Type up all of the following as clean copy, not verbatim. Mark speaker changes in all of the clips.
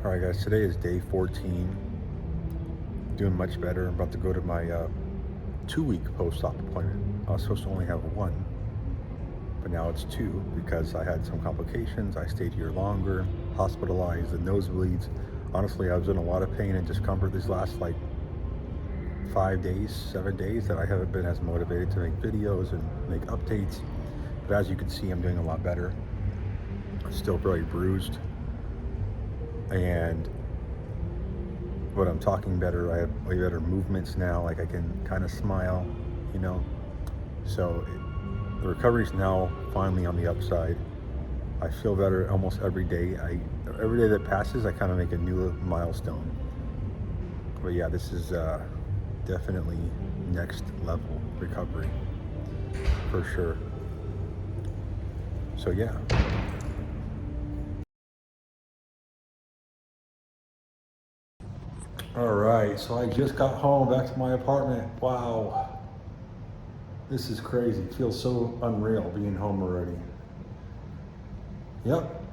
Speaker 1: All right, guys, today is day 14. Doing much better. I'm about to go to my 2-week post-op appointment. I was supposed to only have one, but now it's 2 because I had some complications. I stayed here longer, hospitalized, the nosebleeds. Honestly, I was in a lot of pain and discomfort these last 5 days, 7 days that I haven't been as motivated to make videos and make updates. But as you can see, I'm doing a lot better. I'm still very bruised. But I'm talking better. I have way better movements now. I can kind of smile, So the recovery's now finally on the upside. I feel better almost every day. Every day that passes, I kind of make a new milestone. But yeah, this is definitely next level recovery for sure. So yeah. All right, so I just got home, back to my apartment. Wow, this is crazy. It feels so unreal being home already. Yep,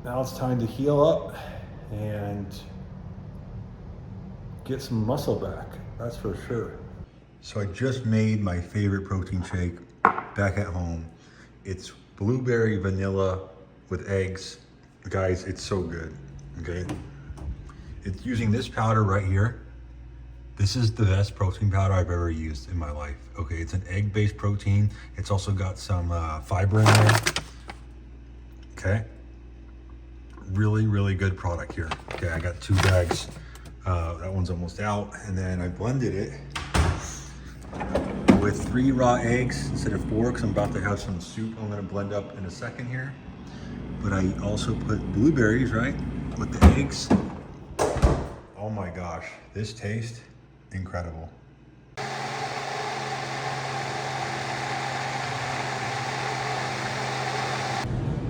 Speaker 1: now it's time to heal up and get some muscle back, that's for sure. So I just made my favorite protein shake back at home. It's blueberry vanilla with eggs. Guys, it's so good, okay? It's using this powder right here. This is the best protein powder I've ever used in my life. Okay, it's an egg-based protein. It's also got some fiber in there. Okay, really, really good product here. Okay, I got 2 bags. That one's almost out. And then I blended it with 3 raw eggs instead of 4 because I'm about to have some soup I'm gonna blend up in a second here. But I also put blueberries, right, with the eggs. Oh my gosh, this tastes incredible.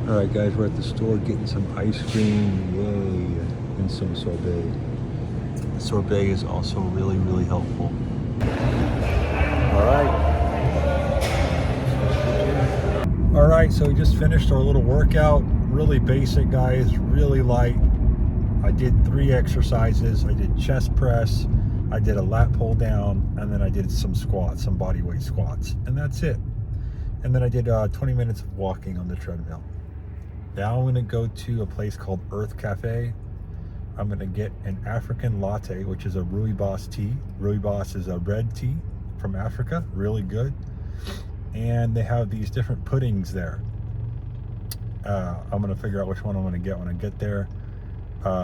Speaker 1: All right, guys, we're at the store getting some ice cream, yay, and some sorbet. The sorbet is also really, really helpful. All right, so we just finished our little workout. Really basic, guys, really light. I did 3 exercises. I did chest press, I did a lat pull down, and then I did some squats, some body weight squats, and that's it. And then I did 20 minutes of walking on the treadmill. Now I'm gonna go to a place called Earth Cafe. I'm gonna get an African latte, which is a rooibos tea. Rooibos is a red tea from Africa, really good. And they have these different puddings there. I'm gonna figure out which one I'm gonna get when I get there.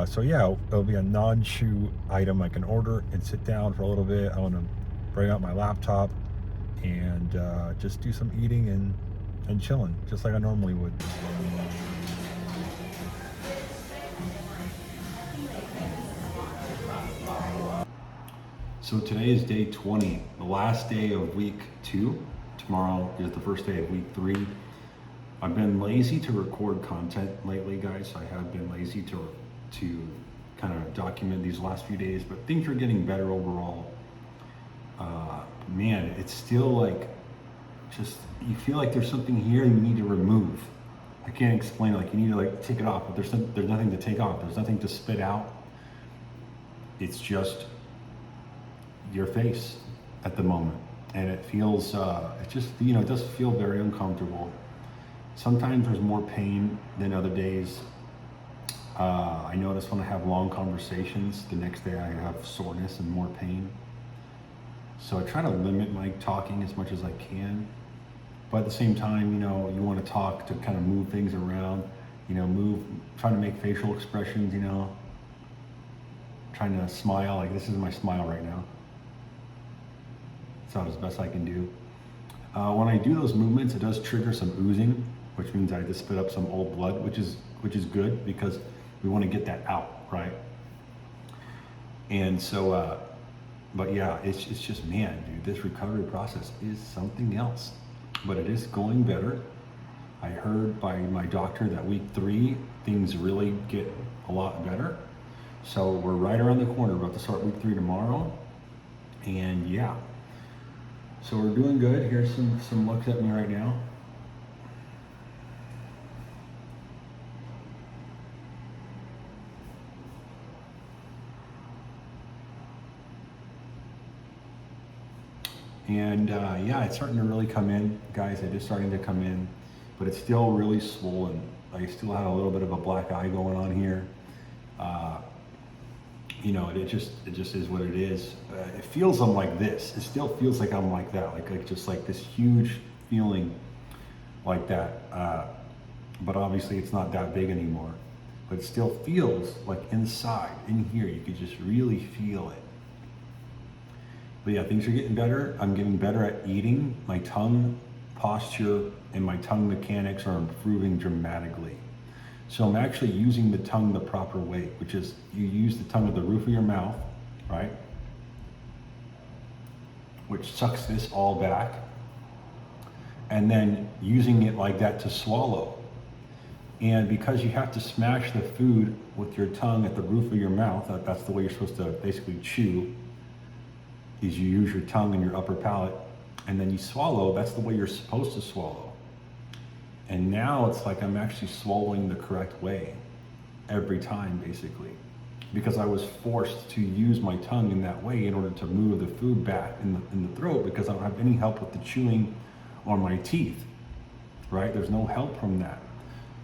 Speaker 1: So yeah, it'll be a non-chew item I can order and sit down for a little bit. I want to bring out my laptop and just do some eating and chilling, just like I normally would. So today is day 20, the last day of week 2. Tomorrow is the first day of week 3. I've been lazy to record content lately, guys. I have been lazy to kind of document these last few days, but things are getting better overall. Man, it's still just, you feel like there's something here you need to remove. I can't explain it, you need to take it off, but there's nothing to take off. There's nothing to spit out. It's just your face at the moment. And it feels, it does feel very uncomfortable. Sometimes there's more pain than other days. I notice when I have long conversations, the next day I have soreness and more pain. So I try to limit my talking as much as I can. But at the same time, you want to talk to kind of move things around, trying to make facial expressions, trying to smile. This is my smile right now. It's not as best I can do. When I do those movements, it does trigger some oozing, which means I have to spit up some old blood, which is good because we want to get that out, right? And so, but yeah, it's just, man, dude, this recovery process is something else, but it is going better. I heard by my doctor that week 3, things really get a lot better. So we're right around the corner, we're about to start week 3 tomorrow. And yeah, so we're doing good. Here's some looks at me right now. And yeah, it's starting to really come in, guys. It is starting to come in, but it's still really swollen. I still have a little bit of a black eye going on here. You know, it just is what it is. It feels I'm like this. It still feels like I'm like that, like just like this huge feeling like that. But obviously it's not that big anymore. But it still feels like inside, in here, you could just really feel it. But yeah, things are getting better. I'm getting better at eating. My tongue posture and my tongue mechanics are improving dramatically. So I'm actually using the tongue the proper way, which is you use the tongue at the roof of your mouth, right? Which sucks this all back. And then using it like that to swallow. And because you have to smash the food with your tongue at the roof of your mouth, that's the way you're supposed to basically chew, is you use your tongue and your upper palate, and then you swallow. That's the way you're supposed to swallow. And now it's like I'm actually swallowing the correct way every time, basically, because I was forced to use my tongue in that way in order to move the food back in the throat, because I don't have any help with the chewing on my teeth, right? There's no help from that.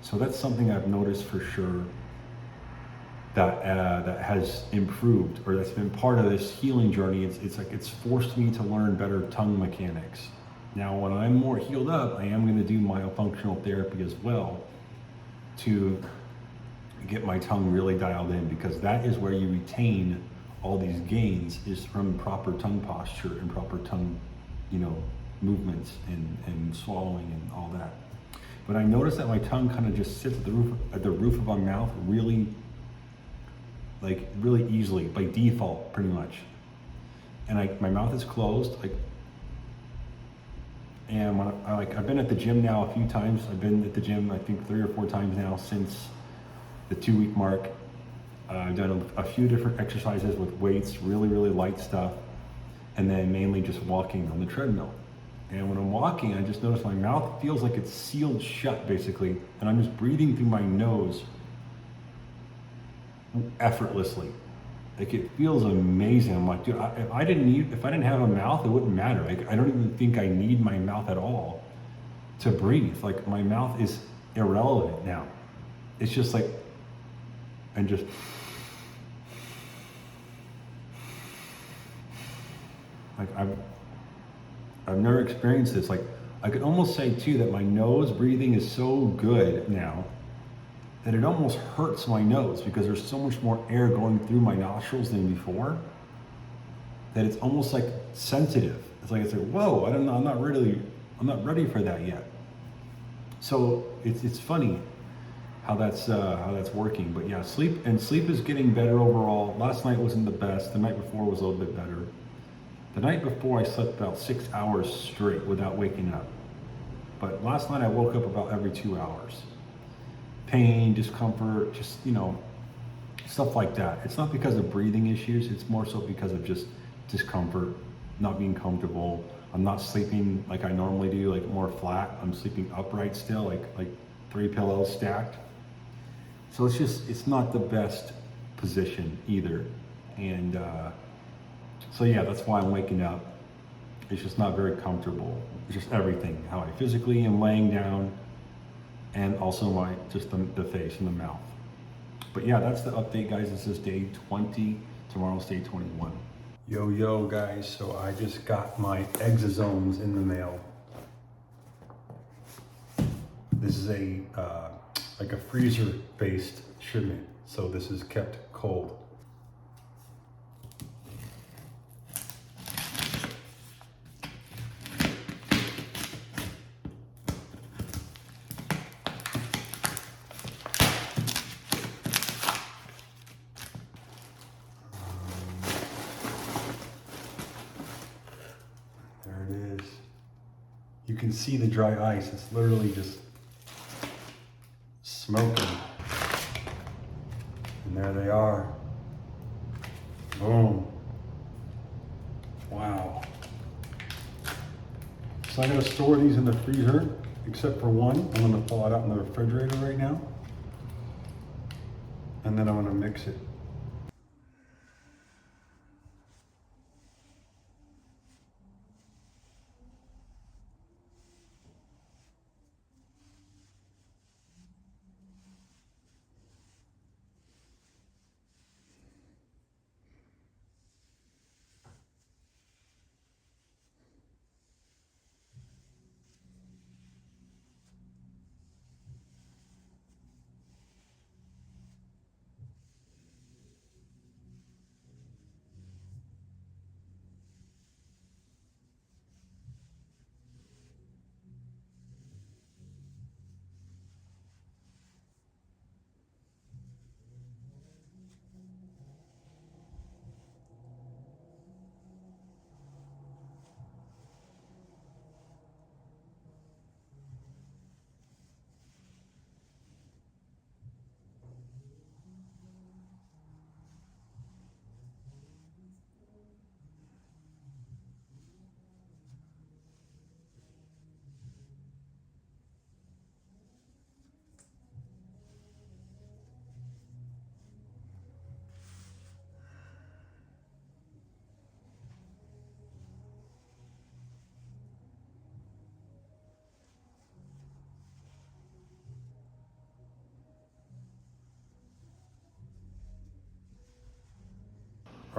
Speaker 1: So that's something I've noticed for sure that that has improved, or that's been part of this healing journey. It's like it's forced me to learn better tongue mechanics. Now, when I'm more healed up, I am going to do myofunctional therapy as well to get my tongue really dialed in, because that is where you retain all these gains, is from proper tongue posture and proper tongue, you know, movements and swallowing and all that. But I noticed that my tongue kind of just sits at the roof of my mouth really easily by default, pretty much. And my mouth is closed, and when I've been at the gym now a few times. I've been at the gym, I think 3 or 4 times now since the 2-week mark. I've done a few different exercises with weights, really light stuff, and then mainly just walking on the treadmill. And when I'm walking, I just notice my mouth feels like it's sealed shut, basically, and I'm just breathing through my nose effortlessly. Like, it feels amazing. I'm like, dude, if I didn't have a mouth, it wouldn't matter. I don't even think I need my mouth at all to breathe. Like, my mouth is irrelevant now. It's just like, and just, like, I've never experienced this. Like, I could almost say too that my nose breathing is so good now that it almost hurts my nose, because there's so much more air going through my nostrils than before, that it's almost like sensitive. It's like, whoa, I'm not ready for that yet. So it's funny how that's working. But yeah, sleep is getting better overall. Last night wasn't the best. The night before was a little bit better. The night before I slept about 6 hours straight without waking up. But last night I woke up about every 2 hours. Pain, discomfort, just, you know, stuff like that. It's not because of breathing issues. It's more so because of just discomfort, not being comfortable. I'm not sleeping like I normally do, like more flat. I'm sleeping upright still, like 3 pillows stacked. So it's not the best position either. And so yeah, that's why I'm waking up. It's just not very comfortable. It's just everything, how I physically am laying down, and also the face and the mouth. But yeah, that's the update, guys. This is day 20. Tomorrow's day 21. Yo, guys. So I just got my exosomes in the mail. This is like a freezer-based shipment. So this is kept cold. You can see the dry ice. It's literally just smoking. And there they are. Boom. Wow. So I'm gonna store these in the freezer, except for one. I'm gonna pull it out in the refrigerator right now. And then I'm gonna mix it.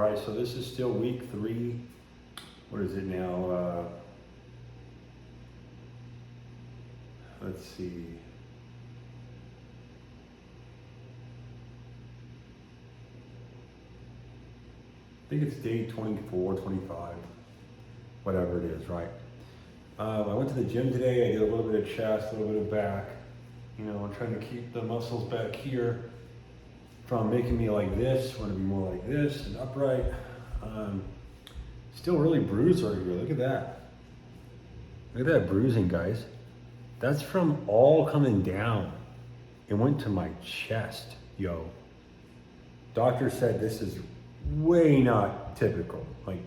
Speaker 1: All right, so this is still week 3. What is it now? Let's see. I think it's day 24, 25, whatever it is, right? I went to the gym today. I did a little bit of chest, a little bit of back. You know, I'm trying to keep the muscles back here from making me like this. I want to be more like this and upright. Still really bruised right here. Look at that. Look at that bruising, guys. That's from all coming down. It went to my chest, yo. Doctor said this is way not typical. Like,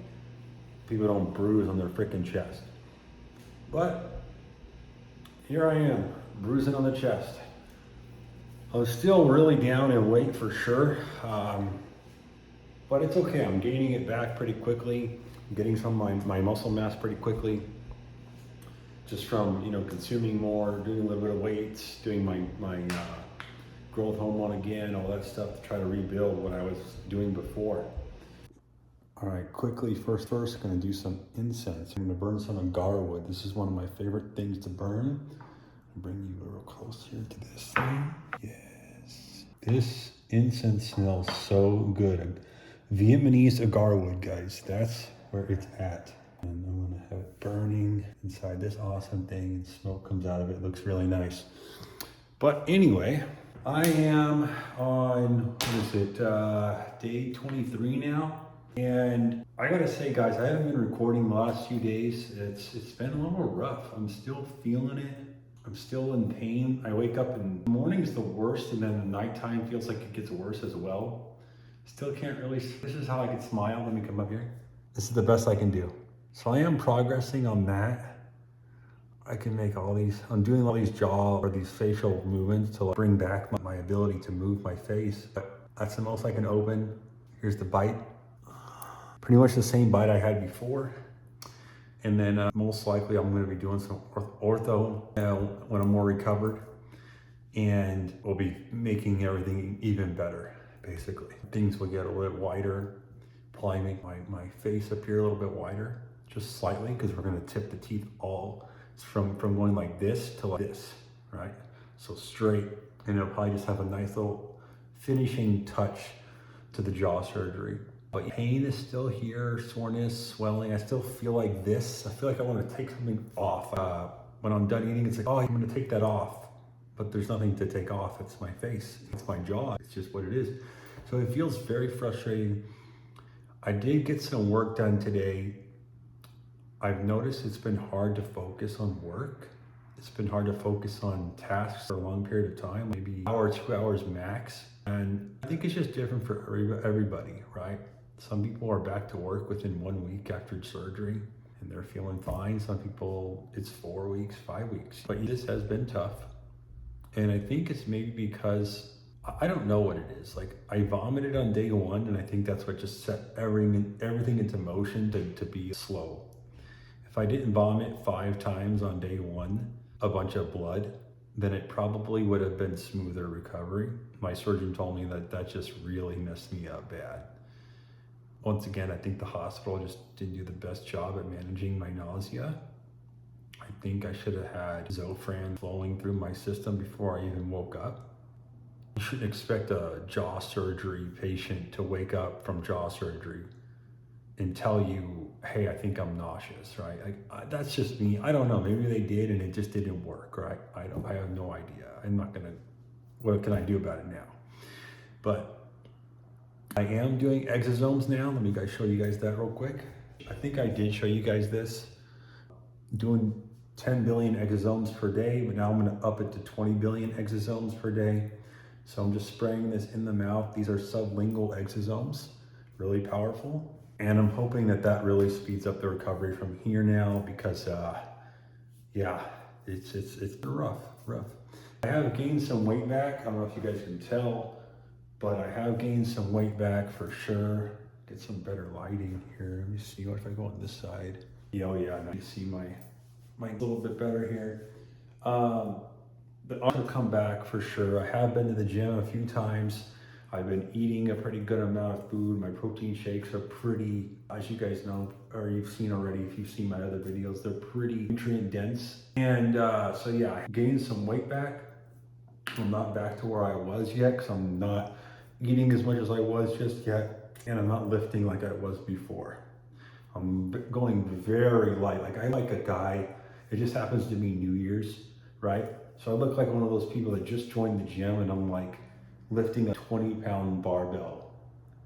Speaker 1: people don't bruise on their freaking chest. But here I am, bruising on the chest. I was still really down in weight for sure, but it's okay. I'm gaining it back pretty quickly. I'm getting some of my muscle mass pretty quickly, just from, you know, consuming more, doing a little bit of weights, doing my growth hormone again, all that stuff to try to rebuild what I was doing before. All right, quickly, first, gonna do some incense. I'm gonna burn some agar wood. This is one of my favorite things to burn. I'll bring you real close here to this thing. Yes. This incense smells so good. Vietnamese agar wood, guys. That's where it's at. And I'm gonna have it burning inside this awesome thing, and smoke comes out of it. It looks really nice. But anyway, I am on, what is it, day 23 now. And I gotta say, guys, I haven't been recording the last few days. It's been a little rough. I'm still feeling it. I'm still in pain. I wake up and the morning's the worst, and then the nighttime feels like it gets worse as well. Still can't really, this is how I can smile. Let me come up here. This is the best I can do. So I am progressing on that. I can make all these, I'm doing all these jaw or these facial movements to bring back my ability to move my face. But that's the most I can open. Here's the bite. Pretty much the same bite I had before. And then most likely I'm gonna be doing some ortho when I'm more recovered. And we'll be making everything even better, basically. Things will get a little bit wider. Probably make my face appear a little bit wider, just slightly, because we're gonna tip the teeth all from going like this to like this, right? So straight, and it'll probably just have a nice little finishing touch to the jaw surgery. But pain is still here, soreness, swelling. I still feel like this. I feel like I want to take something off. When I'm done eating, it's like, oh, I'm gonna take that off. But there's nothing to take off. It's my face, it's my jaw. It's just what it is. So it feels very frustrating. I did get some work done today. I've noticed it's been hard to focus on work. It's been hard to focus on tasks for a long period of time, maybe an hour, 2 hours max. And I think it's just different for everybody, right? Some people are back to work within 1 week after surgery and they're feeling fine. Some people, it's 4 weeks, 5 weeks. But this has been tough. And I think it's maybe because, I don't know what it is. Like, I vomited on day 1, and I think that's what just set everything into motion to be slow. If I didn't vomit 5 times on day 1, a bunch of blood, then it probably would have been smoother recovery. My surgeon told me that just really messed me up bad. Once again, I think the hospital just didn't do the best job at managing my nausea. I think I should have had Zofran flowing through my system before I even woke up. You shouldn't expect a jaw surgery patient to wake up from jaw surgery and tell you, hey, I think I'm nauseous, right? Like, that's just me. I don't know, maybe they did and it just didn't work, right? I have no idea. I'm not gonna, what can I do about it now? But I am doing exosomes now. Let me show you guys that real quick. I think I did show you guys this. Doing 10 billion exosomes per day, but now I'm gonna up it to 20 billion exosomes per day. So I'm just spraying this in the mouth. These are sublingual exosomes, really powerful. And I'm hoping that really speeds up the recovery from here now, because yeah, it's been rough. I have gained some weight back. I don't know if you guys can tell, but I have gained some weight back for sure. Get some better lighting here. Let me see, what if I go on this side? Oh yeah, now you see my little bit better here. The arms will come back for sure. I have been to the gym a few times. I've been eating a pretty good amount of food. My protein shakes are pretty, as you guys know, or you've seen already, if you've seen my other videos, they're pretty nutrient dense. And so yeah, I gained some weight back. I'm not back to where I was yet because I'm not eating as much as I was just yet. And I'm not lifting like I was before. I'm going very light. Like I like a guy, it just happens to be New Year's, right? So I look like one of those people that just joined the gym and I'm like lifting a 20-pound barbell.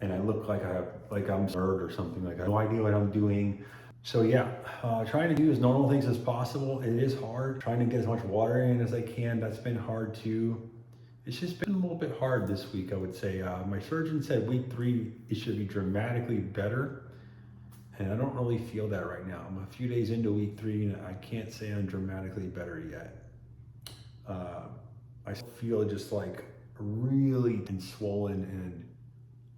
Speaker 1: And I look like I'm a nerd or something. Like I have no idea what I'm doing. So yeah, trying to do as normal things as possible. It is hard. Trying to get as much water in as I can. That's been hard too. It's just been a little bit hard this week, I would say. My surgeon said week 3, it should be dramatically better. And I don't really feel that right now. I'm a few days into week 3 and I can't say I'm dramatically better yet. I feel just like really swollen and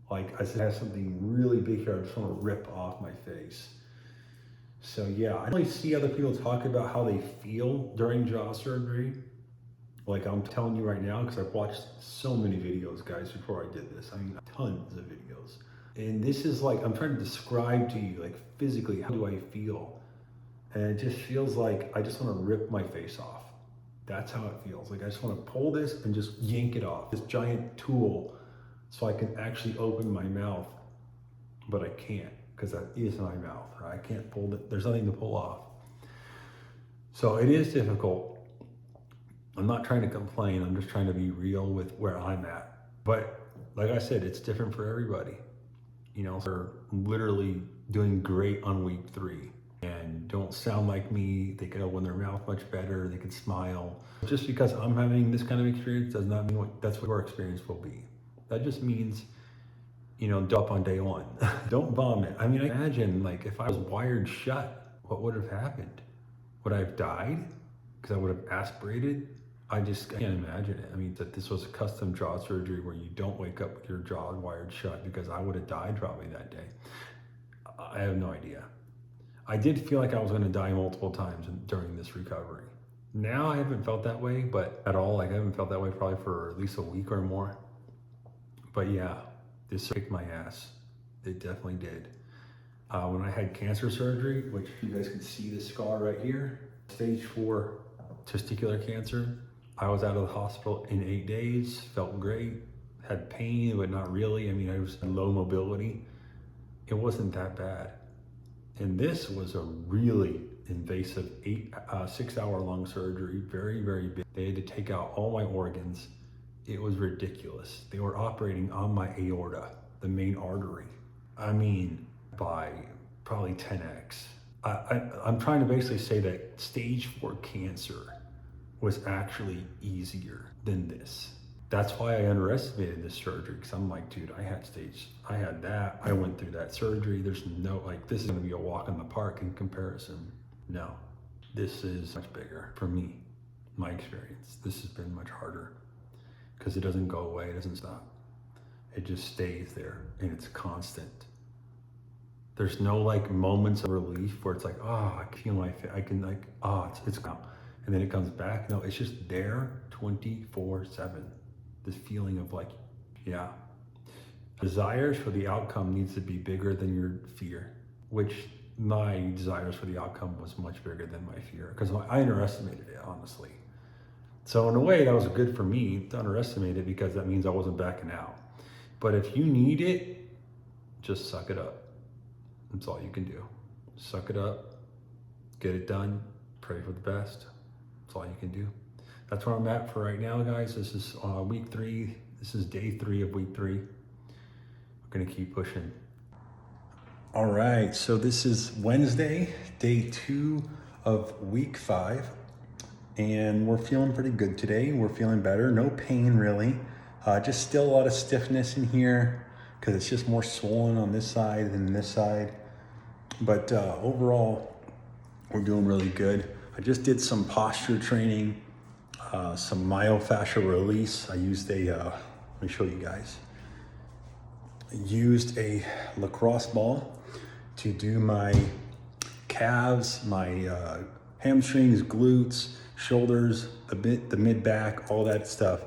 Speaker 1: like I said, I have something really big here I just want to rip off my face. So yeah, I really see other people talk about how they feel during jaw surgery. Like I'm telling you right now, because I've watched so many videos, guys, before I did this. I mean, tons of videos. And this is like, I'm trying to describe to you, like physically, how do I feel? And it just feels like I just want to rip my face off. That's how it feels. Like I just want to pull this and just yank it off. This giant tool so I can actually open my mouth, but I can't because that is my mouth. Right? I can't pull it. There's nothing to pull off. So it is difficult. I'm not trying to complain. I'm just trying to be real with where I'm at. But like I said, it's different for everybody. You know, they're literally doing great on week 3 and don't sound like me. They can open their mouth much better. They can smile. Just because I'm having this kind of experience does not mean that's what our experience will be. That just means, you know, up on day 1. Don't vomit. I mean, imagine like if I was wired shut, what would have happened? Would I have died? Because I would have aspirated? I can't imagine it. I mean, that this was a custom jaw surgery where you don't wake up with your jaw wired shut, because I would have died probably that day. I have no idea. I did feel like I was going to die multiple times during this recovery. Now I haven't felt that way, but at all. Like I haven't felt that way probably for at least a week or more. But yeah, this kicked my ass. It definitely did. When I had cancer surgery, which you guys can see the scar right here, stage 4 testicular cancer. I was out of the hospital in 8 days, felt great, had pain, but not really. I mean, I was low mobility. It wasn't that bad. And this was a really invasive 6-hour-long surgery, very, very big. They had to take out all my organs. It was ridiculous. They were operating on my aorta, the main artery. I mean, by probably 10x. I'm trying to basically say that stage 4 cancer was actually easier than this. That's why I underestimated this surgery, because I'm like, dude, I had that, I went through that surgery. There's no, like, this is gonna be a walk in the park in comparison. No, this is much bigger for me, my experience. This has been much harder because it doesn't go away, it doesn't stop. It just stays there and it's constant. There's no like moments of relief where it's like, oh, I feel my face, I can like, oh, it's gone. And then it comes back. No, it's just there 24/7. This feeling of like, yeah. Desires for the outcome needs to be bigger than your fear, which my desires for the outcome was much bigger than my fear, because I underestimated it, honestly. So in a way, that was good for me to underestimate it, because that means I wasn't backing out. But if you need it, just suck it up. That's all you can do. Suck it up, get it done, pray for the best. That's all you can do. That's where I'm at for right now, guys. This is week 3. This is day 3 of week 3. We're gonna keep pushing. All right, so this is Wednesday, day 2 of week 5. And we're feeling pretty good today. We're feeling better, no pain really. Just still a lot of stiffness in here because it's just more swollen on this side than this side. But overall, we're doing really good. I just did some posture training, some myofascial release. I used let me show you guys. I used a lacrosse ball to do my calves, my hamstrings, glutes, shoulders, the mid back, all that stuff.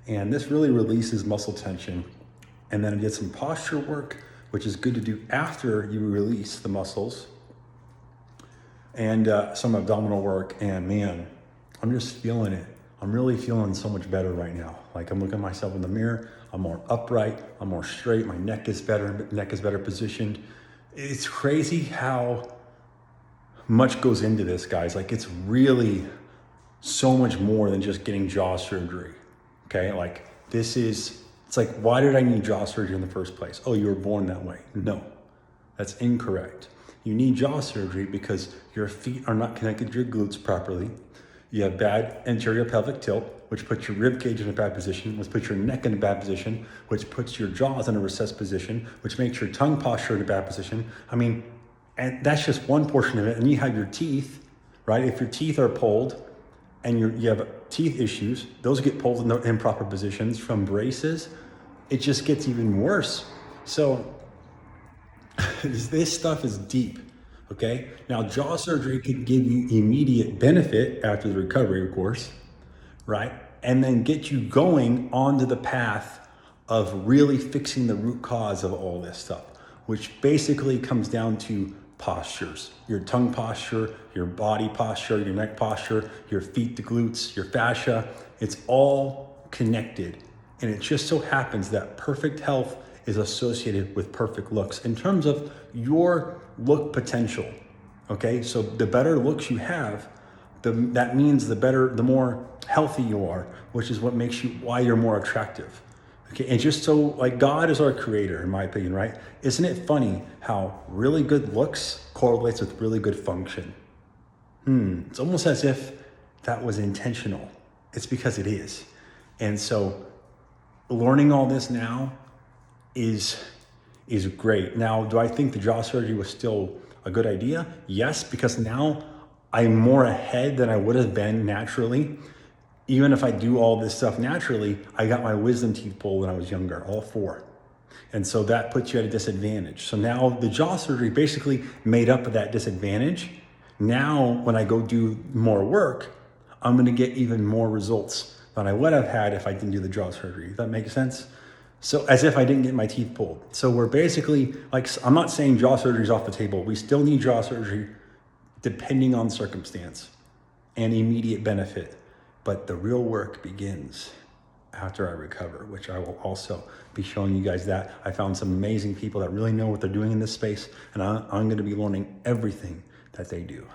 Speaker 1: And this really releases muscle tension And then I did some posture work, which is good to do after you release the muscles, and some abdominal work. And man, I'm just feeling it. I'm really feeling so much better right now. Like, I'm looking at myself in the mirror, I'm more upright, I'm more straight, my neck is better positioned. It's crazy how much goes into this, guys. Like, it's really so much more than just getting jaw surgery. Okay, like, it's like, why did I need jaw surgery in the first place? Oh, you were born that way. No, that's incorrect. You need jaw surgery because your feet are not connected to your glutes properly. You have bad anterior pelvic tilt, which puts your rib cage in a bad position, which puts your neck in a bad position, which puts your jaws in a recessed position, which makes your tongue posture in a bad position. I mean, and that's just one portion of it. And you have your teeth, right? If your teeth are pulled and you have teeth issues, those get pulled in the improper positions from braces. It just gets even worse. So this stuff is deep. Okay, now jaw surgery can give you immediate benefit after the recovery, of course, right? And then get you going onto the path of really fixing the root cause of all this stuff, which basically comes down to postures: your tongue posture, your body posture, your neck posture, your feet to glutes, your fascia. It's all connected. And it just so happens that perfect health is associated with perfect looks in terms of your look potential. Okay, so the better looks you have, that means the more healthy you are, which is what makes you, why you're more attractive. Okay, and just so, like, God is our creator, in my opinion, right? Isn't it funny how really good looks correlates with really good function? It's almost as if that was intentional. It's because it is. And so learning all this now is great. Now, do I think the jaw surgery was still a good idea? Yes, because now I'm more ahead than I would have been naturally. Even if I do all this stuff naturally, I got my wisdom teeth pulled when I was younger, all 4. And so that puts you at a disadvantage. So now the jaw surgery basically made up of that disadvantage. Now, when I go do more work, I'm gonna get even more results than I would have had if I didn't do the jaw surgery. Does that make sense? So, as if I didn't get my teeth pulled. So we're basically, like, I'm not saying jaw surgery is off the table. We still need jaw surgery depending on circumstance and immediate benefit. But the real work begins after I recover, which I will also be showing you guys that. I found some amazing people that really know what they're doing in this space, and I'm going to be learning everything that they do.